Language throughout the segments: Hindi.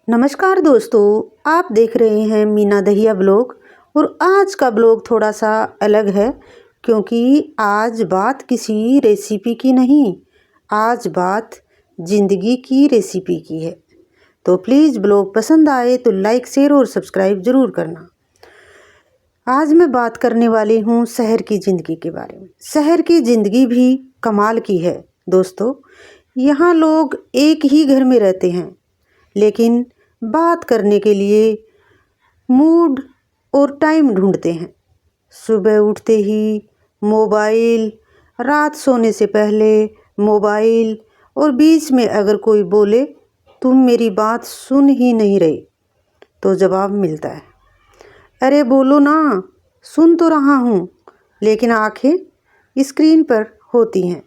नमस्कार दोस्तों, आप देख रहे हैं मीना दहिया ब्लॉग। और आज का ब्लॉग थोड़ा सा अलग है क्योंकि आज बात किसी रेसिपी की नहीं, आज बात ज़िंदगी की रेसिपी की है। तो प्लीज़ ब्लॉग पसंद आए तो लाइक शेयर और सब्सक्राइब ज़रूर करना। आज मैं बात करने वाली हूँ शहर की ज़िंदगी के बारे में। शहर की ज़िंदगी भी कमाल की है दोस्तों। यहाँ लोग एक ही घर में रहते हैं लेकिन बात करने के लिए मूड और टाइम ढूंढते हैं। सुबह उठते ही मोबाइल, रात सोने से पहले मोबाइल, और बीच में अगर कोई बोले तुम मेरी बात सुन ही नहीं रहे तो जवाब मिलता है, अरे बोलो ना, सुन तो रहा हूँ, लेकिन आंखें स्क्रीन पर होती हैं।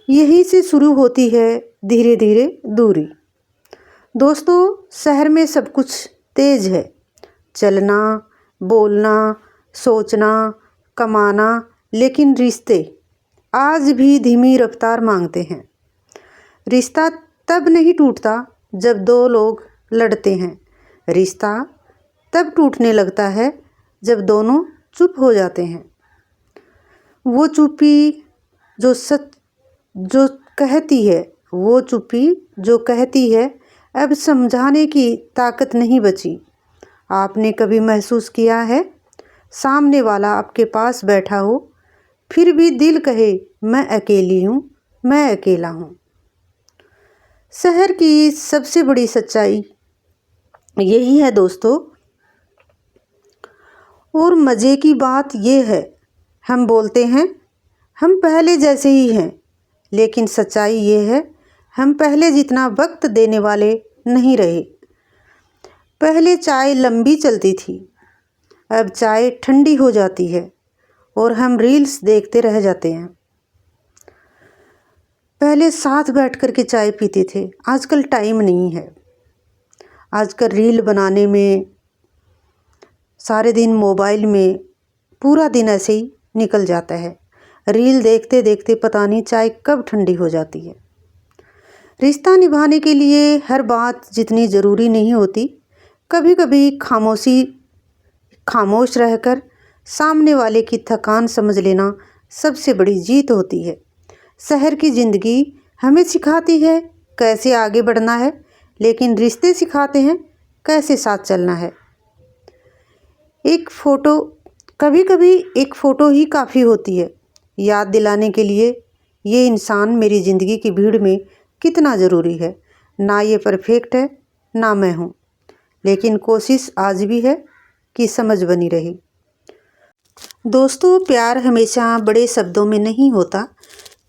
यहीं से शुरू होती है धीरे धीरे दूरी। दोस्तों, शहर में सब कुछ तेज है, चलना, बोलना, सोचना, कमाना, लेकिन रिश्ते आज भी धीमी रफ्तार मांगते हैं। रिश्ता तब नहीं टूटता जब दो लोग लड़ते हैं, रिश्ता तब टूटने लगता है जब दोनों चुप हो जाते हैं। वो चुप्पी जो कहती है, वो चुप्पी जो कहती है अब समझाने की ताकत नहीं बची। आपने कभी महसूस किया है सामने वाला आपके पास बैठा हो फिर भी दिल कहे मैं अकेली हूँ, मैं अकेला हूँ। शहर की सबसे बड़ी सच्चाई यही है दोस्तों। और मज़े की बात ये है, हम बोलते हैं हम पहले जैसे ही हैं, लेकिन सच्चाई ये है हम पहले जितना वक्त देने वाले नहीं रहे। पहले चाय लंबी चलती थी, अब चाय ठंडी हो जाती है और हम रील्स देखते रह जाते हैं। पहले साथ बैठ कर के चाय पीते थे, आजकल टाइम नहीं है। आजकल रील बनाने में सारे दिन मोबाइल में पूरा दिन ऐसे ही निकल जाता है। रील देखते देखते पता नहीं चाय कब ठंडी हो जाती है। रिश्ता निभाने के लिए हर बात जितनी ज़रूरी नहीं होती। कभी कभी खामोश रहकर सामने वाले की थकान समझ लेना सबसे बड़ी जीत होती है। शहर की ज़िंदगी हमें सिखाती है कैसे आगे बढ़ना है, लेकिन रिश्ते सिखाते हैं कैसे साथ चलना है। कभी कभी एक फ़ोटो ही काफ़ी होती है याद दिलाने के लिए ये इंसान मेरी ज़िंदगी की भीड़ में कितना ज़रूरी है। ना ये परफेक्ट है ना मैं हूँ, लेकिन कोशिश आज भी है कि समझ बनी रही। दोस्तों, प्यार हमेशा बड़े शब्दों में नहीं होता।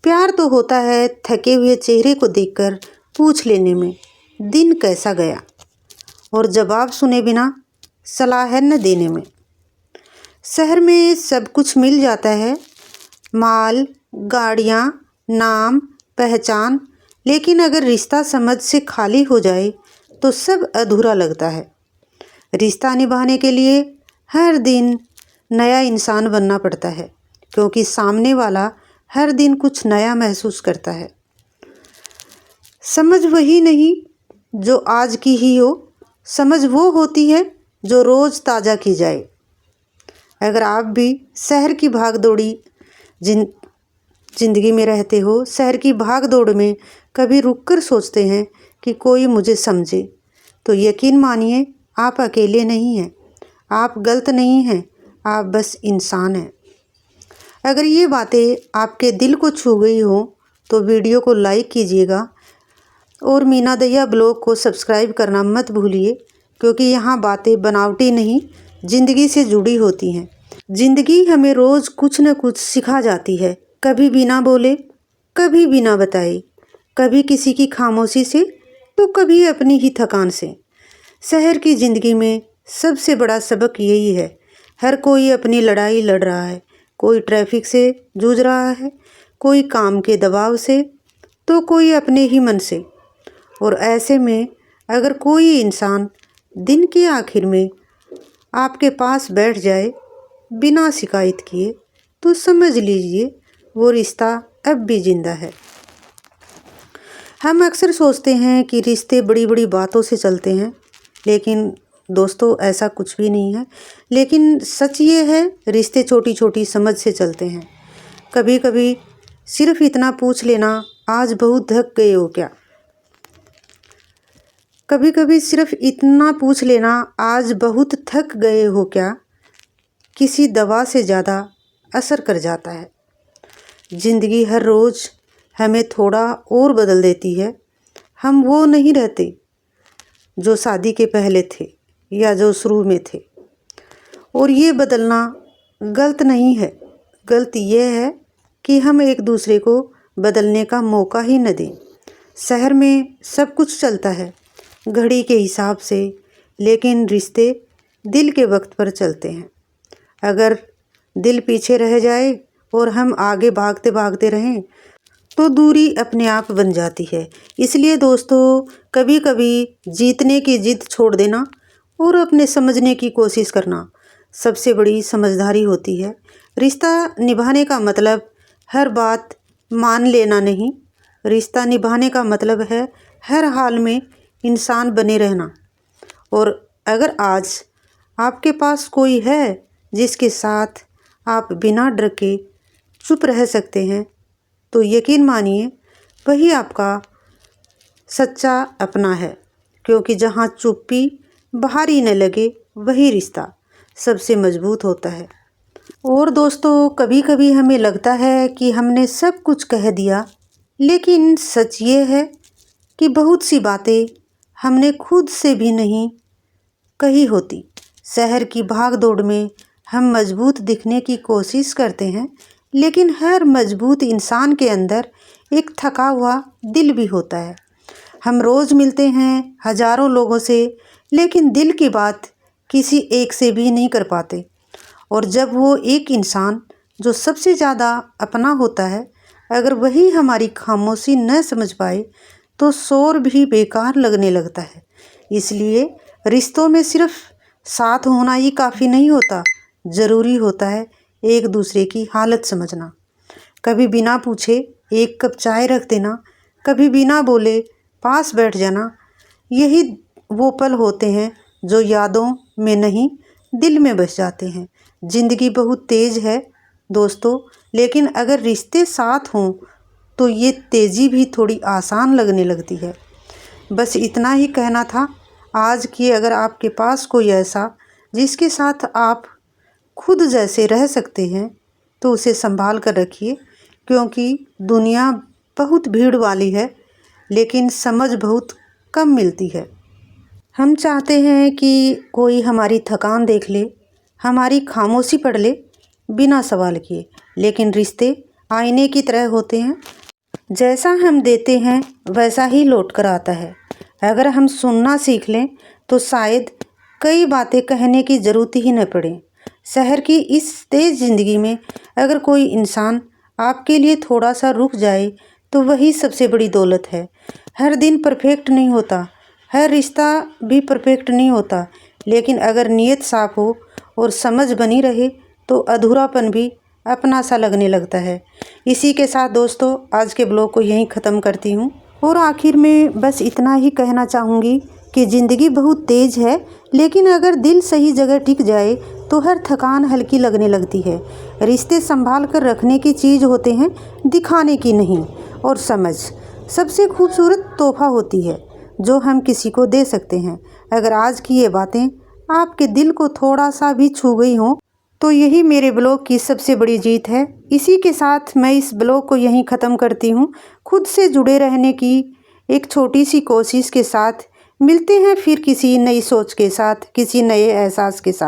प्यार तो होता है थके हुए चेहरे को देखकर पूछ लेने में दिन कैसा गया, और जवाब सुने बिना सलाह न देने में। शहर में सब कुछ मिल जाता है, माल, गाड़ियाँ, नाम, पहचान, लेकिन अगर रिश्ता समझ से खाली हो जाए तो सब अधूरा लगता है। रिश्ता निभाने के लिए हर दिन नया इंसान बनना पड़ता है, क्योंकि सामने वाला हर दिन कुछ नया महसूस करता है। समझ वही नहीं जो आज की ही हो, समझ वो होती है जो रोज़ ताज़ा की जाए। अगर आप भी शहर की भाग दौड़ी ज़िंदगी में रहते हो, शहर की भाग दौड़ में कभी रुककर सोचते हैं कि कोई मुझे समझे, तो यकीन मानिए आप अकेले नहीं हैं, आप गलत नहीं हैं, आप बस इंसान हैं। अगर ये बातें आपके दिल को छू गई हो तो वीडियो को लाइक कीजिएगा और मीना दहिया ब्लॉग को सब्सक्राइब करना मत भूलिए, क्योंकि यहाँ बातें बनावटी नहीं, ज़िंदगी से जुड़ी होती हैं। ज़िंदगी हमें रोज़ कुछ न कुछ सिखा जाती है, कभी बिना बोले, कभी बिना बताए, कभी किसी की खामोशी से तो कभी अपनी ही थकान से। शहर की ज़िंदगी में सबसे बड़ा सबक यही है, हर कोई अपनी लड़ाई लड़ रहा है। कोई ट्रैफिक से जूझ रहा है, कोई काम के दबाव से, तो कोई अपने ही मन से। और ऐसे में अगर कोई इंसान दिन के आखिर में आपके पास बैठ जाए बिना शिकायत किए, तो समझ लीजिए वो रिश्ता अब भी जिंदा है। हम अक्सर सोचते हैं कि रिश्ते बड़ी बड़ी बातों से चलते हैं, लेकिन दोस्तों ऐसा कुछ भी नहीं है। लेकिन सच ये है, रिश्ते छोटी छोटी समझ से चलते हैं। कभी कभी सिर्फ इतना पूछ लेना, आज बहुत थक गए हो क्या? कभी कभी सिर्फ इतना पूछ लेना, आज बहुत थक गए हो क्या, किसी दवा से ज़्यादा असर कर जाता है। ज़िंदगी हर रोज़ हमें थोड़ा और बदल देती है। हम वो नहीं रहते जो शादी के पहले थे या जो शुरू में थे। और ये बदलना गलत नहीं है, गलत ये है कि हम एक दूसरे को बदलने का मौका ही न दें। शहर में सब कुछ चलता है घड़ी के हिसाब से, लेकिन रिश्ते दिल के वक्त पर चलते हैं। अगर दिल पीछे रह जाए और हम आगे भागते भागते रहें तो दूरी अपने आप बन जाती है। इसलिए दोस्तों, कभी कभी जीतने की जिद छोड़ देना और अपने समझने की कोशिश करना सबसे बड़ी समझदारी होती है। रिश्ता निभाने का मतलब हर बात मान लेना नहीं, रिश्ता निभाने का मतलब है हर हाल में इंसान बने रहना। और अगर आज आपके पास कोई है जिसके साथ आप बिना डर के चुप रह सकते हैं, तो यकीन मानिए वही आपका सच्चा अपना है। क्योंकि जहाँ चुप्पी बाहरी न लगे, वही रिश्ता सबसे मजबूत होता है। और दोस्तों, कभी कभी हमें लगता है कि हमने सब कुछ कह दिया, लेकिन सच ये है कि बहुत सी बातें हमने खुद से भी नहीं कही होती। शहर की भाग दौड़ में हम मजबूत दिखने की कोशिश करते हैं, लेकिन हर मजबूत इंसान के अंदर एक थका हुआ दिल भी होता है। हम रोज़ मिलते हैं हजारों लोगों से, लेकिन दिल की बात किसी एक से भी नहीं कर पाते। और जब वो एक इंसान जो सबसे ज़्यादा अपना होता है, अगर वही हमारी खामोशी न समझ पाए, तो शोर भी बेकार लगने लगता है। इसलिए रिश्तों में सिर्फ साथ होना ही काफ़ी नहीं होता, ज़रूरी होता है एक दूसरे की हालत समझना। कभी बिना पूछे एक कप चाय रख देना, कभी बिना बोले पास बैठ जाना। यही वो पल होते हैं जो यादों में नहीं, दिल में बस जाते हैं। ज़िंदगी बहुत तेज़ है दोस्तों, लेकिन अगर रिश्ते साथ हों तो ये तेज़ी भी थोड़ी आसान लगने लगती है। बस इतना ही कहना था आज कि अगर आपके पास कोई ऐसा जिसके साथ आप खुद जैसे रह सकते हैं, तो उसे संभाल कर रखिए। क्योंकि दुनिया बहुत भीड़ वाली है, लेकिन समझ बहुत कम मिलती है। हम चाहते हैं कि कोई हमारी थकान देख ले, हमारी खामोशी पढ़ ले बिना सवाल किए, लेकिन रिश्ते आईने की तरह होते हैं। जैसा हम देते हैं वैसा ही लौट कर आता है। अगर हम सुनना सीख लें तो शायद कई बातें कहने की ज़रूरत ही न पड़े। शहर की इस तेज़ ज़िंदगी में अगर कोई इंसान आपके लिए थोड़ा सा रुक जाए, तो वही सबसे बड़ी दौलत है। हर दिन परफेक्ट नहीं होता, हर रिश्ता भी परफेक्ट नहीं होता, लेकिन अगर नीयत साफ हो और समझ बनी रहे, तो अधूरापन भी अपना सा लगने लगता है। इसी के साथ दोस्तों, आज के ब्लॉग को यहीं ख़त्म करती हूँ। और आखिर में बस इतना ही कहना चाहूँगी कि ज़िंदगी बहुत तेज़ है, लेकिन अगर दिल सही जगह टिक जाए तो हर थकान हल्की लगने लगती है। रिश्ते संभाल कर रखने की चीज़ होते हैं, दिखाने की नहीं। और समझ सबसे खूबसूरत तोहफ़ा होती है जो हम किसी को दे सकते हैं। अगर आज की ये बातें आपके दिल को थोड़ा सा भी छू गई हों, तो यही मेरे ब्लॉग की सबसे बड़ी जीत है। इसी के साथ मैं इस ब्लॉग को यहीं ख़त्म करती हूँ। खुद से जुड़े रहने की एक छोटी सी कोशिश के साथ मिलते हैं फिर किसी नई सोच के साथ, किसी नए एहसास के साथ।